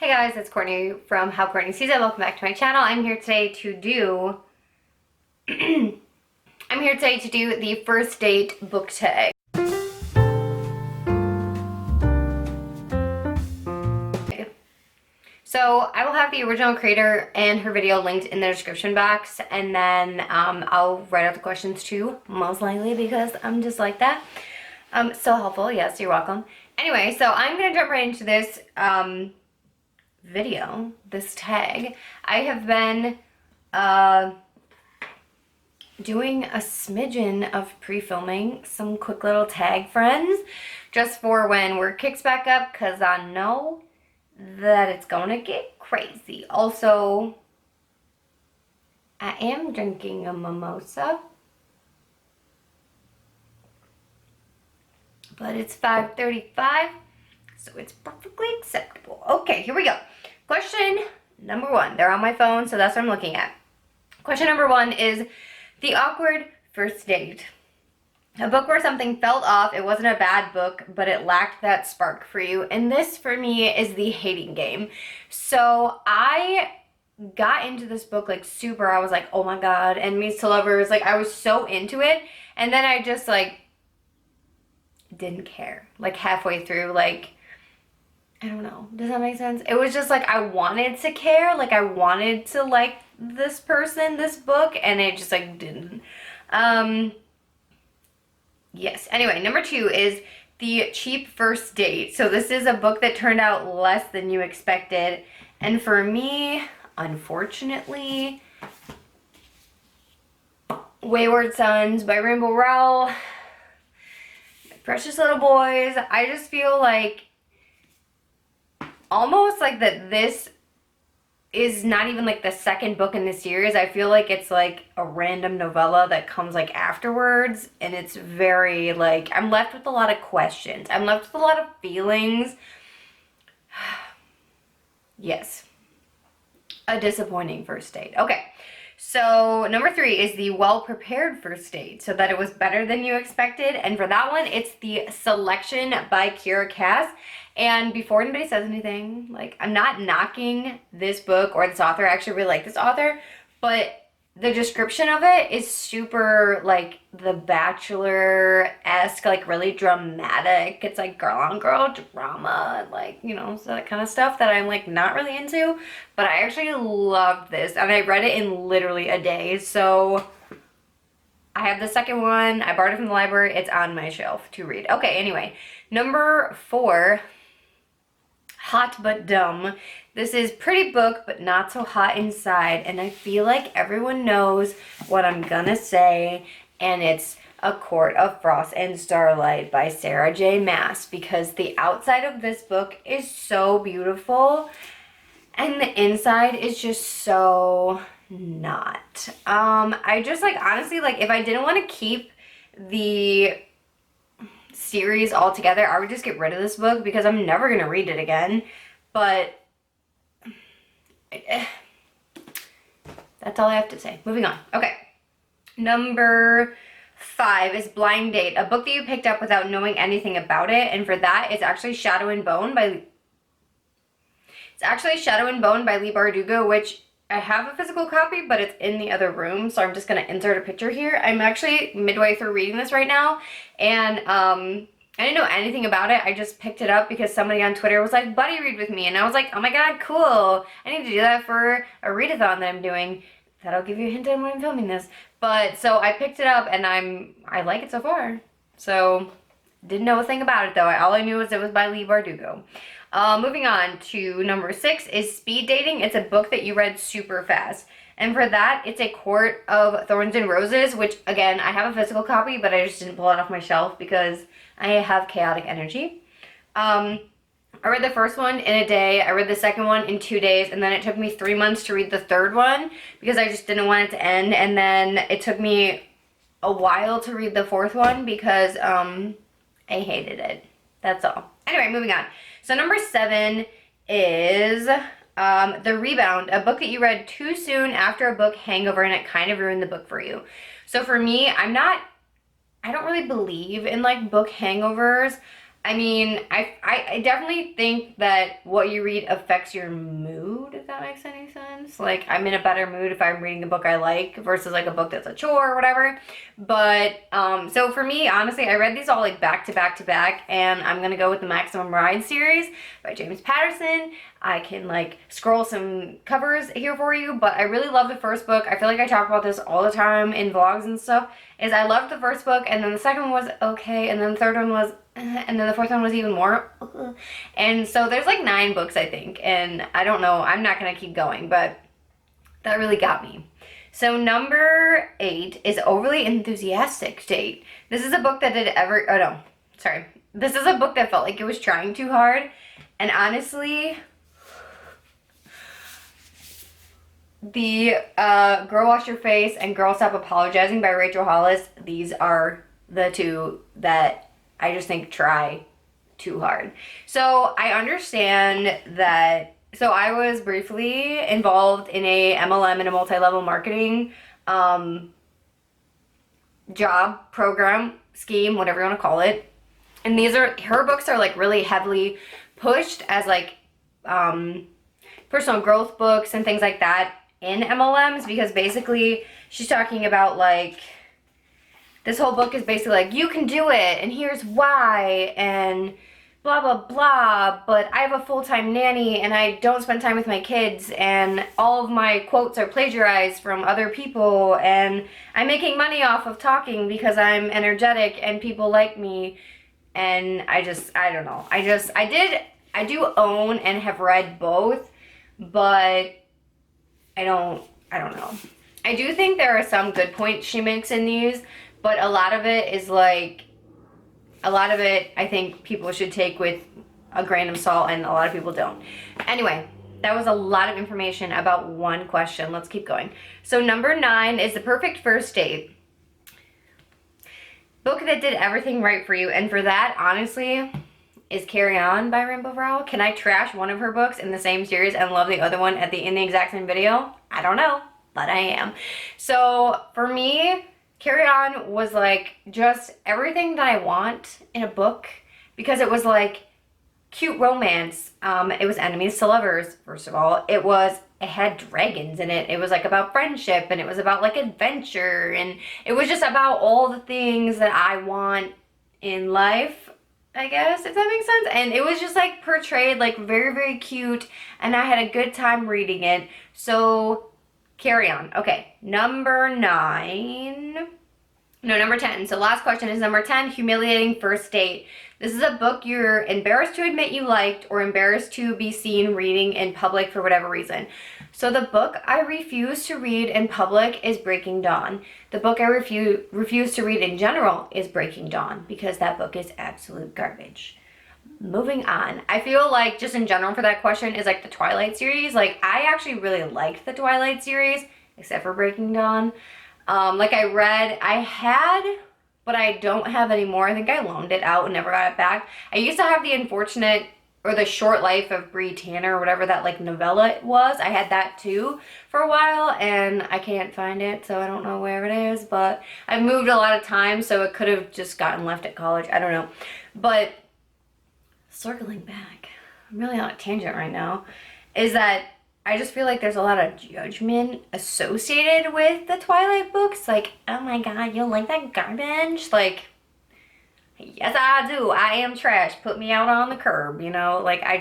Hey guys, it's Courtney from HowCourtneySeesIt. Welcome back to my channel. I'm here today to do the first date book tag. So I will have the original creator and her video linked in the description box, and then I'll write out the questions too, most likely, because I'm just like that. So helpful. Yes, you're welcome. Anyway, so I'm gonna jump right into this video, this tag. I have been doing a smidgen of pre-filming some quick little tag friends just for when work kicks back up, because I know that it's gonna get crazy. Also, I am drinking a mimosa, but it's 5:35, so it's perfectly acceptable. Okay, here we go. Question number one. They're on my phone, so that's what I'm looking at. Question number one is the awkward first date. A book where something felt off. It wasn't a bad book, but it lacked that spark for you. And this, for me, is The Hating Game. So I got into this book like super. I was like, oh my god, enemies to lovers. Like, I was so into it. And then I just like didn't care. Like halfway through, like, I don't know. Does that make sense? It was just like I wanted to care. Like I wanted to like this person, this book, and it just like didn't. Yes. Anyway, number two is The Cheap First Date. So this is a book that turned out less than you expected. And for me, unfortunately, Wayward Sons by Rainbow Rowell, Precious Little Boys. I just feel like almost like that this is not even like the second book in the series. I feel like it's like a random novella that comes like afterwards, and it's very like, I'm left with a lot of questions. I'm left with a lot of feelings. Yes. A disappointing first date. Okay. So number three is the well-prepared first date, so that it was better than you expected. And for that one, it's The Selection by Kira Cass. And before anybody says anything, like, I'm not knocking this book or this author. I actually really like this author, but the description of it is super like The Bachelor-esque, like really dramatic. It's like girl on girl drama, like, you know, so that kind of stuff that I'm like not really into. But I actually loved this, and I read it in literally a day. So I have the second one. I borrowed it from the library. It's on my shelf to read. Okay, anyway, number four, Hot but Dumb. This is pretty book, but not so hot inside. And I feel like everyone knows what I'm gonna say. And it's A Court of Frost and Starlight by Sarah J. Maas. Because the outside of this book is so beautiful, and the inside is just so not. I just like, honestly, like if I didn't want to keep the series altogether, I would just get rid of this book because I'm never gonna read it again. But that's all I have to say. Moving on. Okay. Number five is Blind Date, a book that you picked up without knowing anything about it. And for that, it's actually Shadow and Bone by Leigh Bardugo, which I have a physical copy, but it's in the other room, so I'm just going to insert a picture here. I'm actually midway through reading this right now, and I didn't know anything about it. I just picked it up because somebody on Twitter was like, buddy read with me, and I was like, oh my god, cool. I need to do that for a readathon that I'm doing. That'll give you a hint on when I'm filming this. But, so I picked it up, and I like it so far. So, didn't know a thing about it, though. All I knew was it was by Leigh Bardugo. Moving on to number six is Speed Dating. It's a book that you read super fast. And for that, it's A Court of Thorns and Roses, which, again, I have a physical copy, but I just didn't pull it off my shelf because I have chaotic energy. I read the first one in a day. I read the second one in 2 days, and then it took me 3 months to read the third one because I just didn't want it to end. And then it took me a while to read the fourth one because I hated it. That's all. Anyway, moving on. So number seven is The Rebound, a book that you read too soon after a book hangover, and it kind of ruined the book for you. So for me, I don't really believe in like book hangovers. I mean, I definitely think that what you read affects your mood, if that makes any sense. Like, I'm in a better mood if I'm reading a book I like versus like a book that's a chore or whatever. But, so for me, honestly, I read these all like back to back to back, and I'm gonna go with the Maximum Ride series by James Patterson. I can like scroll some covers here for you, but I really love the first book. I feel like I talk about this all the time in vlogs and stuff, is I loved the first book, and then the second one was okay, and then the third one was and then the fourth one was even more. And so there's like 9 books, I think, and I don't know, I'm not gonna keep going, but that really got me. So number 8 is Overly Enthusiastic Date. This is a book that this is a book that felt like it was trying too hard, and honestly, the Girl Wash Your Face and Girl Stop Apologizing by Rachel Hollis, these are the 2 that I just think try too hard. So I understand that, so I was briefly involved in a MLM and a multi-level marketing job, program, scheme, whatever you want to call it. And her books are like really heavily pushed as like personal growth books and things like that in MLMs, because basically she's talking about like, this whole book is basically like, you can do it, and here's why, and blah, blah, blah, but I have a full-time nanny, and I don't spend time with my kids, and all of my quotes are plagiarized from other people, and I'm making money off of talking because I'm energetic, and people like me, and I don't know. I do own and have read both, but I don't know. I do think there are some good points she makes in these, but a lot of it I think people should take with a grain of salt, and a lot of people don't. Anyway, that was a lot of information about one question. Let's keep going. So number 9 is The Perfect First Date. Book that did everything right for you, and for that, honestly, is Carry On by Rainbow Rowell. Can I trash one of her books in the same series and love the other one in the exact same video? I don't know, but I am. So for me, Carry On was like just everything that I want in a book, because it was like cute romance. It was enemies to lovers, first of all. It had dragons in it. It was like about friendship, and it was about like adventure, and it was just about all the things that I want in life, I guess, if that makes sense. And it was just like portrayed like very, very cute, and I had a good time reading it. So Carry On. Okay, number 10. So last question is number 10, Humiliating First Date. This is a book you're embarrassed to admit you liked, or embarrassed to be seen reading in public for whatever reason. So the book I refuse to read in public is Breaking Dawn. The book I refuse to read in general is Breaking Dawn, because that book is absolute garbage. Moving on. I feel like just in general for that question is like the Twilight series. Like, I actually really liked the Twilight series, except for Breaking Dawn. I had, but I don't have anymore. I think I loaned it out and never got it back. I used to have The Short Life of Bree Tanner, or whatever that like novella it was. I had that too for a while, and I can't find it, so I don't know where it is, but I've moved a lot of times, so it could have just gotten left at college. I don't know. But circling back, I'm really on a tangent right now, is that I just feel like there's a lot of judgment associated with the Twilight books. Like, oh my god, you like that garbage? Like, yes I do. I am trash. Put me out on the curb, you know? Like, I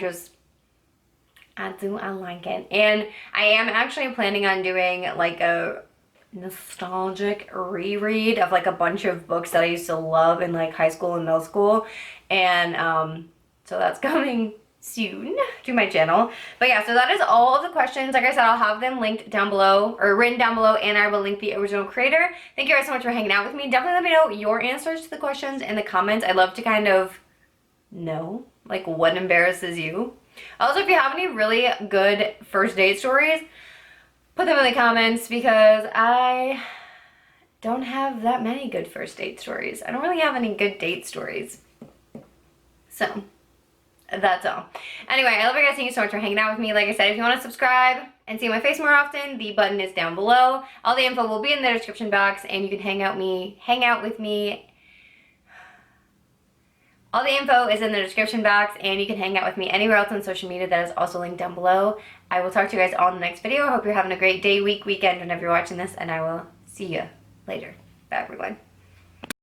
like it. And I am actually planning on doing like a nostalgic reread of like a bunch of books that I used to love in like high school and middle school. And so that's coming soon to my channel. But yeah, so that is all of the questions. Like I said, I'll have them linked down below, or written down below, and I will link the original creator. Thank you guys so much for hanging out with me. Definitely let me know your answers to the questions in the comments. I'd love to kind of know like what embarrasses you. Also, if you have any really good first date stories, put them in the comments, because I don't have that many good first date stories. I don't really have any good date stories. So that's all. Anyway, I love you guys. Thank you so much for hanging out with me. Like I said, if you want to subscribe and see my face more often, the button is down below. All the info will be in the description box, and you can hang out with me All the info is in the description box, and you can hang out with me anywhere else on social media that is also linked down below. I will talk to you guys all in the next video. I hope you're having a great day, week, weekend whenever you're watching this, and I will see you later. Bye, everyone.